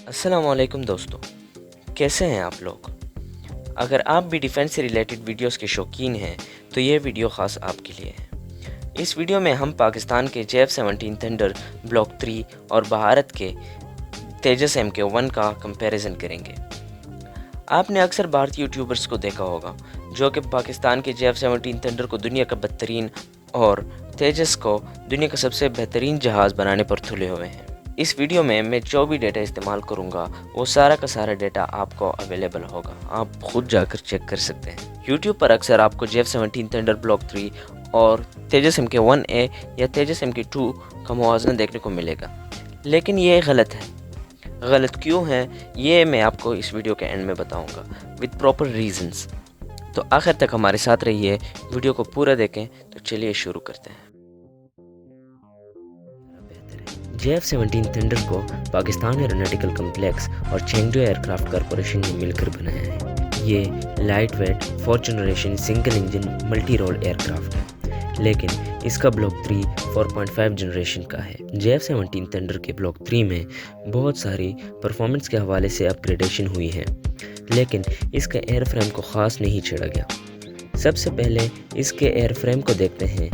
السلام علیکم دوستو، کیسے ہیں آپ لوگ؟ اگر آپ بھی ڈیفنس سے ریلیٹڈ ویڈیوز کے شوقین ہیں تو یہ ویڈیو خاص آپ کے لیے ہے۔ اس ویڈیو میں ہم پاکستان کے JF-17 تھنڈر بلاک 3 اور بھارت کے تیجس MK1 کا کمپیریزن کریں گے۔ آپ نے اکثر بھارتی یوٹیوبرز کو دیکھا ہوگا جو کہ پاکستان کے JF-17 تھنڈر کو دنیا کا بدترین اور تیجس کو دنیا کا سب سے بہترین جہاز بنانے پر تلے ہوئے ہیں۔ اس ویڈیو میں جو بھی ڈیٹا استعمال کروں گا وہ سارا کا سارا ڈیٹا آپ کو اویلیبل ہوگا، آپ خود جا کر چیک کر سکتے ہیں۔ یوٹیوب پر اکثر آپ کو JF-17 تھنڈر بلاک 3 اور تیجس MK1A یا تیجس MK2 کا موازنہ دیکھنے کو ملے گا، لیکن یہ غلط ہے۔ غلط کیوں ہے یہ میں آپ کو اس ویڈیو کے اینڈ میں بتاؤں گا وتھ پراپر ریزنز، تو آخر تک ہمارے ساتھ رہیے، ویڈیو کو پورا دیکھیں۔ تو چلیے شروع کرتے ہیں۔ JF-17 تھنڈر کو پاکستان ایروناٹیکل کمپلیکس اور چینگڈو ایئرکرافٹ کارپوریشن نے مل کر بنایا ہے۔ یہ light weight 4 generation single engine multi role aircraft ہے، لیکن اس کا بلاک 3 4.5 جنریشن کا ہے۔ JF-17 تھنڈر کے بلاک 3 میں بہت ساری پرفارمنس کے حوالے سے اپ گریڈیشن ہوئی ہے، لیکن اس کا ایئر فریم کو خاص نہیں چھیڑا گیا۔ سب سے پہلے اس کے ایئر فریم کو دیکھتے ہیں۔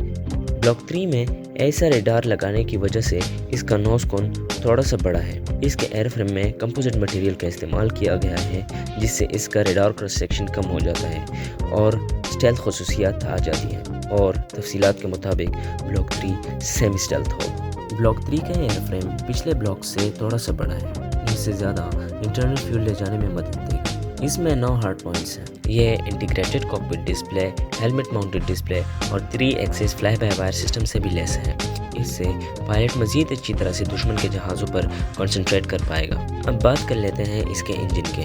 بلاک 3 میں ایسا ریڈار لگانے کی وجہ سے اس کا نوز کون تھوڑا سا بڑا ہے۔ اس کے ایئر فریم میں کمپوزٹ مٹیریل کا استعمال کیا گیا ہے، جس سے اس کا ریڈار کراس سیکشن کم ہو جاتا ہے اور اسٹیلتھ خصوصیات آ جاتی ہیں، اور تفصیلات کے مطابق بلاک 3 سیمی اسٹیلتھ ہوگا۔ بلاک 3 کا ایئر فریم پچھلے بلاک سے تھوڑا سا بڑا ہے، جس سے زیادہ انٹرنل فیول لے جانے میں مدد دے گا۔ اس میں 9 ہارڈ پوائنٹس ہیں۔ یہ integrated cockpit display, helmet mounted display اور 3 axis fly by wire system سے بھی لیس ہے۔ اس سے پائلٹ مزید اچھی طرح سے دشمن کے جہازوں پر کنسنٹریٹ کر پائے گا۔ اب بات کر لیتے ہیں اس کے انجن کے۔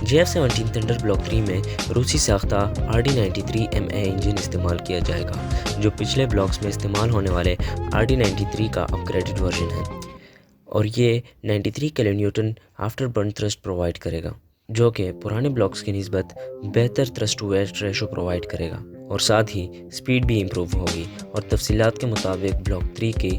JF-17 تھنڈر بلاک 3 میں روسی ساختہ RD-93MA انجن استعمال کیا جائے گا، جو پچھلے بلاکس میں استعمال ہونے والے RD-93 کا اپ گریڈڈ ورژن ہے، اور یہ 93 kilonewton afterburn thrust provide کرے گا، جو کہ پرانے بلاکس کی نسبت بہتر thrust to weight ratio provide کرے گا، اور ساتھ ہی سپیڈ بھی امپروو ہوگی، اور تفصیلات کے مطابق بلاک 3 کی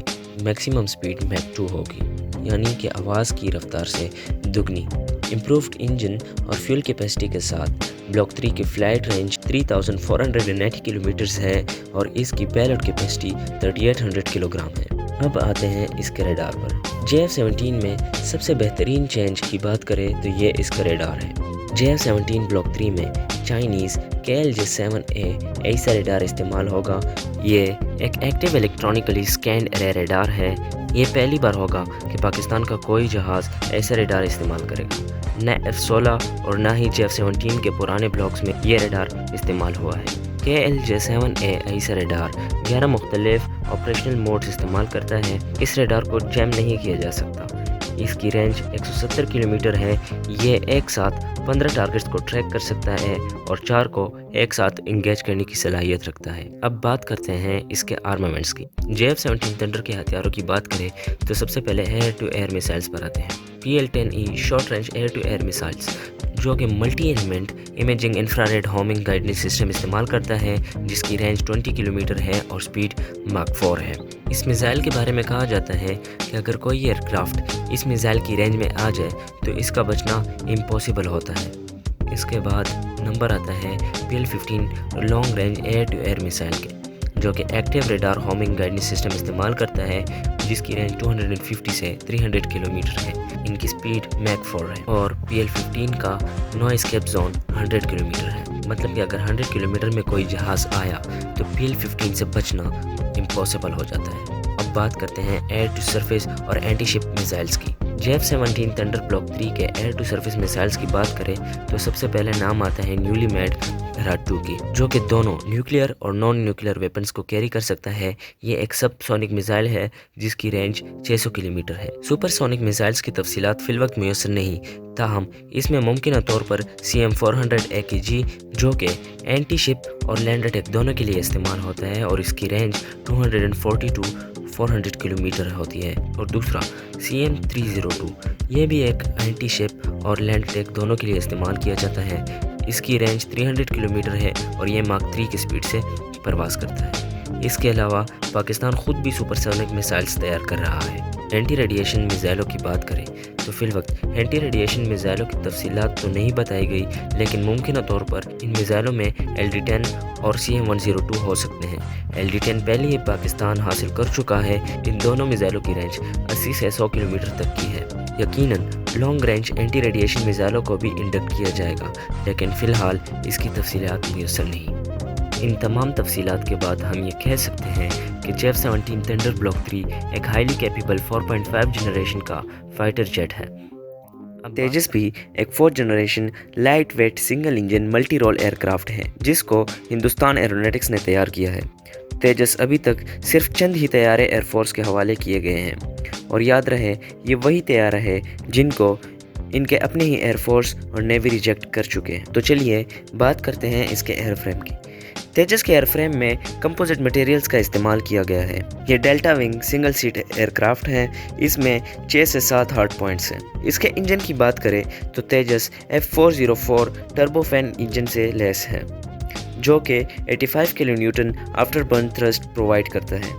میکسیمم سپیڈ میک 2 ہوگی، یعنی کہ آواز کی رفتار سے دگنی۔ امپرووڈ انجن اور فیول کیپیسٹی کے ساتھ بلاک 3 کی فلائٹ رینج 3480 کلومیٹرز ہے، اور اس کی پیلوڈ کیپیسٹی 3800 کلو گرام ہے۔ اب آتے ہیں اس کے ریڈار پر۔ JF-17 میں سب سے بہترین چینج کی بات کریں تو یہ اس کا ریڈار ہے۔ JF-17 بلاک 3 میں چائنیز KLJ-7A ایسا ریڈار استعمال ہوگا۔ یہ ایک ایکٹیو الیکٹرانکلی سکینڈ ارے ریڈار ہے۔ یہ پہلی بار ہوگا کہ پاکستان کا کوئی جہاز ایسا ریڈار استعمال کرے گا۔ نہ F-16 اور نہ ہی JF-17 کے پرانے بلاکس میں یہ ریڈار استعمال ہوا ہے۔ KLJ-7A ایسا ریڈار 11 مختلف آپریشنل موڈز استعمال کرتا ہے۔ اس ریڈار کو جیم نہیں کیا جا سکتا۔ اس کی رینج 170 کلومیٹر ہے۔ یہ ایک ساتھ 15 ٹارگٹس کو ٹریک کر سکتا ہے اور 4 کو ایک ساتھ انگیج کرنے کی صلاحیت رکھتا ہے۔ اب بات کرتے ہیں اس کے آرمامنٹس کی۔ JF-17 تھنڈر کے ہتھیاروں کی بات کریں تو سب سے پہلے ایئر ٹو ایئر میسائلز پر آتے ہیں۔ PL-10E short range air to air missiles, جو کہ multi element imaging infrared homing guidance system استعمال کرتا ہے، جس کی رینج 20 کلومیٹر ہے اور سپیڈ ماک 4 ہے۔ اس میزائل کے بارے میں کہا جاتا ہے کہ اگر کوئی ایئرکرافٹ اس میزائل کی رینج میں آ جائے تو اس کا بچنا امپاسبل ہوتا ہے۔ اس کے بعد نمبر آتا ہے PL-15 long range air to air missile کے، جو کہ active radar homing guidance system استعمال کرتا ہے، جس کی رینج 250 سے 300 کلومیٹر ہے۔ ان کی سپیڈ میک 4 ہے، اور PL-15 کا نو اسکیپ زون 100 کلومیٹر ہے۔ مطلب کہ اگر 100 کلومیٹر میں کوئی جہاز آیا تو PL-15 سے بچنا امپاسبل ہو جاتا ہے۔ اب بات کرتے ہیں ایئر ٹو سرفیس اور اینٹی شپ میزائلز کی۔ JF-17 تھنڈر بلاک 3 کے ایئر ٹو سرفیس میسائلز کی بات کریں تو سب سے پہلے نام آتا ہے نیولی میڈ RAD 2 کی، جو کہ دونوں نیوکلیئر اور نان نیوکلیئر ویپنز کو کیری کر سکتا ہے۔ یہ ایک سب سونک میزائل ہے جس کی رینج 600 کلومیٹر ہے۔ سپر سونک میزائلز کی تفصیلات فی الوقت میسر نہیں، تاہم اس میں ممکنہ طور پر CM-400 جو کہ اینٹی شپ اور لینڈ اٹیک دونوں کے لیے استعمال ہوتا ہے، اور اس کی رینج 240 to 400 کلومیٹر ہوتی ہے، اور دوسرا CM-302، یہ بھی ایک اینٹی شپ اور لینڈ اٹیک دونوں کے لیے استعمال کیا جاتا ہے۔ اس کی رینج 300 کلومیٹر ہے اور یہ ماک 3 کی سپیڈ سے پرواز کرتا ہے۔ اس کے علاوہ پاکستان خود بھی سپر سونک میسائلز تیار کر رہا ہے۔ اینٹی ریڈیشن میزائلوں کی بات کریں تو فی الوقت اینٹی ریڈیشن میزائلوں کی تفصیلات تو نہیں بتائی گئی، لیکن ممکنہ طور پر ان میزائلوں میں LD-10 اور CM-102 ہو سکتے ہیں۔ LD-10 پہلے ہی پاکستان حاصل کر چکا ہے۔ ان دونوں میزائلوں کی رینج 80 سے 100 کلومیٹر تک کی ہے۔ یقیناً لانگ رینج اینٹی ریڈیشن میزائلوں کو بھی انڈکٹ کیا جائے گا، لیکن فی الحال اس کی تفصیلات میسر نہیں۔ ان تمام تفصیلات کے بعد ہم یہ کہہ سکتے ہیں کہ JF-17 تھنڈر بلاک 3 ایک ہائیلی کیپیبل 4.5 جنریشن کا فائٹر جیٹ ہے۔ تیجس بھی ایک 4th generation light weight single engine multi role aircraft ہے جس کو ہندوستان ایروناٹکس نے تیار کیا ہے۔ تیجس ابھی تک صرف چند ہی طیارے ایئر فورس کے حوالے کیے گئے ہیں، اور یاد رہے یہ وہی طیارہ ہے جن کو ان کے اپنے ہی ایئر فورس اور نیوی ریجیکٹ کر چکے ہیں۔ تو چلیے بات کرتے ہیں اس کے ایئر فریم کی۔ تیجس کے ایئر فریم میں کمپوزٹ مٹیریلز کا استعمال کیا گیا ہے۔ یہ delta wing single seat aircraft ہے۔ اس میں 6 سے 7 ہارڈ پوائنٹس ہیں۔ اس کے انجن کی بات کریں تو Tejas F404 turbo fan engine سے لیس ہے، جو کہ 85 kilonewton afterburn thrust provide کرتا ہے۔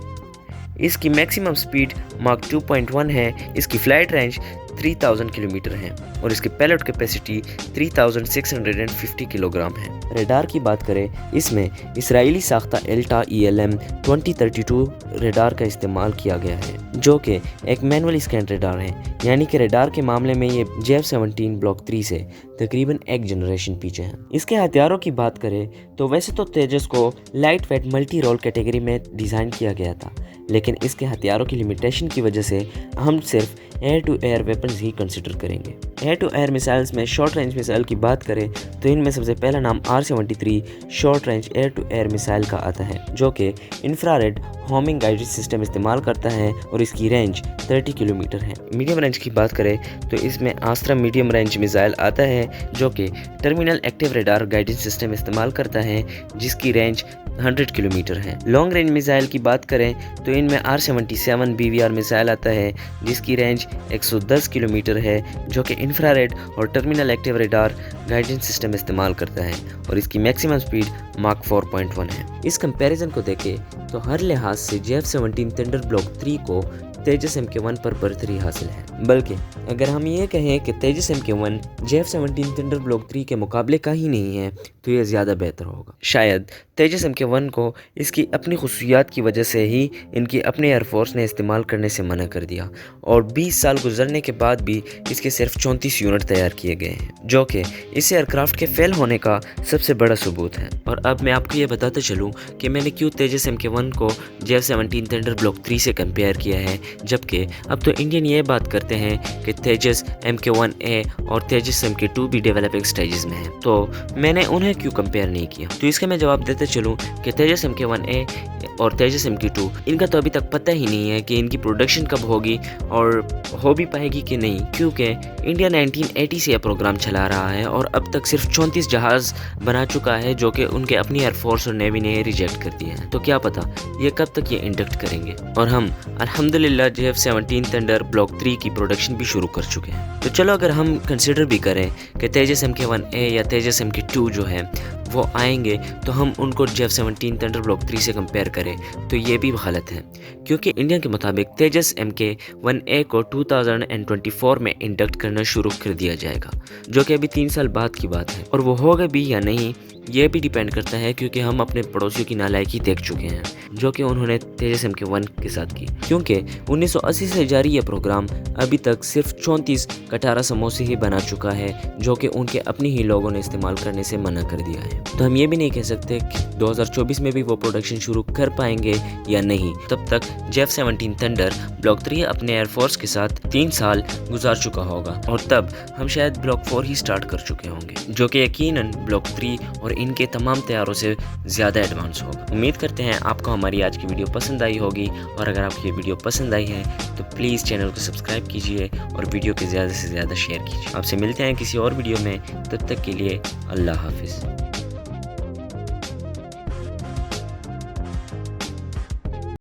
اس کی میکسیمم سپیڈ ماک 2.1 ہے۔ اس کی فلائٹ رینج 3000 کلومیٹر ہے اور اس کی پیلوٹ کیپیسٹی 3650 کلو گرام ہے۔ ریڈار کی بات کریں، اس میں اسرائیلی ساختہ ELTA ELM 2032 ریڈار کا استعمال کیا گیا ہے، جو کہ ایک مینولی اسکین ریڈار ہے، یعنی کہ ریڈار کے معاملے میں یہ JF-17 بلاک 3 سے تقریباً ایک جنریشن پیچھے ہے۔ اس کے ہتھیاروں کی بات کریں تو ویسے تو تیجس کو light weight multi role category میں ڈیزائن کیا گیا تھا، لیکن اس کے ہتھیاروں کی لمیٹیشن کی وجہ سے ہم صرف ایئر ٹو ایئر ویپنز ہی کنسیڈر کریں گے۔ ایئر ٹو ایئر میسائلز میں شارٹ رینج میسائل کی بات کریں تو ان میں سب سے پہلا نام R-73 short range air to air missile کا آتا ہے، جو کہ انفراریڈ ہومنگ گائیڈڈ سسٹم استعمال کرتا ہے اور اس کی رینج 30 کلومیٹر ہے۔ میڈیم رینج کی بات کریں تو اس میں آسترا میڈیم رینج میسائل آتا ہے، جو کہ terminal active radar guidance system استعمال کرتا ہے، جس کی رینج 100 کلومیٹر ہے۔ لانگ رینج میسائل کی بات کریں تو ان میں R-77 BVR میسائل آتا ہے، جس کی رینج 110 کلومیٹر ہے، جو کہ انفراریڈ اور terminal active radar guidance system استعمال کرتا ہے اور اس کی میکسیمم سپیڈ ماک 4.1 ہے۔ اس کمپیریزن کو دیکھیں تو ہر لحاظ سے JF-17 تھنڈر بلاک 3 کو تیجس MK1 پر برتری حاصل ہے، بلکہ اگر ہم یہ کہیں کہ Tejas MK1 JF-17 thunder block 3 کے مقابلے کا ہی نہیں ہے تو یہ زیادہ بہتر ہوگا۔ شاید تیجس MK1 کو اس کی اپنی خصوصیات کی وجہ سے ہی ان کی اپنے ایئر فورس نے استعمال کرنے سے منع کر دیا، اور 20 سال گزرنے کے بعد بھی اس کے صرف 34 یونٹ تیار کیے گئے ہیں، جو کہ اس ایئر کرافٹ کے فیل ہونے کا سب سے بڑا ثبوت ہے۔ اور اب میں آپ کو یہ بتاتا چلوں کہ میں نے کیوں تیجس MK1 کو JF-17 تھنڈر بلاک 3 سے کمپیئر کیا ہے، جبکہ اب تو انڈین یہ بات کرتے ہیں کہ تیجس MK1A اور تیجس MK2 بھی ڈیولپنگ سٹیجز میں ہیں، تو میں نے انہیں کیوں کمپیئر نہیں کیا؟ تو اس کا میں جواب دیتے چلوں کہ تیجس MK1A اور تیجس MK2 ان کا تو ابھی تک پتہ ہی نہیں ہے کہ ان کی پروڈکشن کب ہوگی اور ہو بھی پائے گی کہ نہیں، کیونکہ انڈیا 1980 سے یہ پروگرام چلا رہا ہے اور اب تک صرف 34 جہاز بنا چکا ہے، جو کہ ان کے اپنی ایئر فورس اور نیوی نے ریجیکٹ کر دیا ہے۔ تو کیا پتہ یہ کب تک یہ انڈکٹ کریں گے، اور ہم الحمدللہ JF-17 تھنڈر بلاک 3 کی پروڈکشن بھی شروع کر چکے ہیں۔ تو چلو اگر ہم کنسیڈر بھی کریں کہ تیجس MK1A یا تیجس MK2 جو ہے وہ آئیں گے تو ہم ان کو JF-17 تھنڈر بلاک 3 سے کمپیئر کریں تو یہ بھی غلط ہے، کیونکہ انڈیا کے مطابق تیجس MK1A کو 2024 میں انڈکٹ کرنا شروع کر دیا جائے گا، جو کہ ابھی 3 سال بعد کی بات ہے، اور وہ ہوگا بھی یا نہیں یہ بھی ڈیپینڈ کرتا ہے، کیونکہ ہم اپنے پڑوسیوں کی نالائکی دیکھ چکے ہیں جو کہ انہوں نے تیجس MK1 کے ساتھ کی، کیونکہ 1980 سے جاری یہ پروگرام ابھی تک صرف 34 کٹارا سموسے ہی بنا چکا ہے، جو کہ ان کے اپنی ہی لوگوں نے استعمال کرنے سے منع کر دیا ہے۔ تو ہم یہ بھی نہیں کہہ سکتے کہ 2024 میں بھی وہ پروڈکشن شروع کر پائیں گے یا نہیں، تب تک JF-17 تھنڈر بلاک 3 اپنے ایئر فورس کے ساتھ 3 سال گزار چکا ہوگا، اور تب ہم شاید بلاک 4 ہی سٹارٹ کر چکے ہوں گے، جو کہ یقیناً بلاک 3 اور ان کے تمام طیاروں سے زیادہ ایڈوانس ہوگا۔ امید کرتے ہیں آپ کو ہماری آج کی ویڈیو پسند آئی ہوگی، اور اگر آپ کو یہ ویڈیو پسند آئی ہے تو پلیز چینل کو سبسکرائب کیجیے اور ویڈیو کو زیادہ سے زیادہ شیئر کیجیے۔ آپ سے ملتے ہیں کسی اور ویڈیو میں، تب تک کے لیے اللہ حافظ۔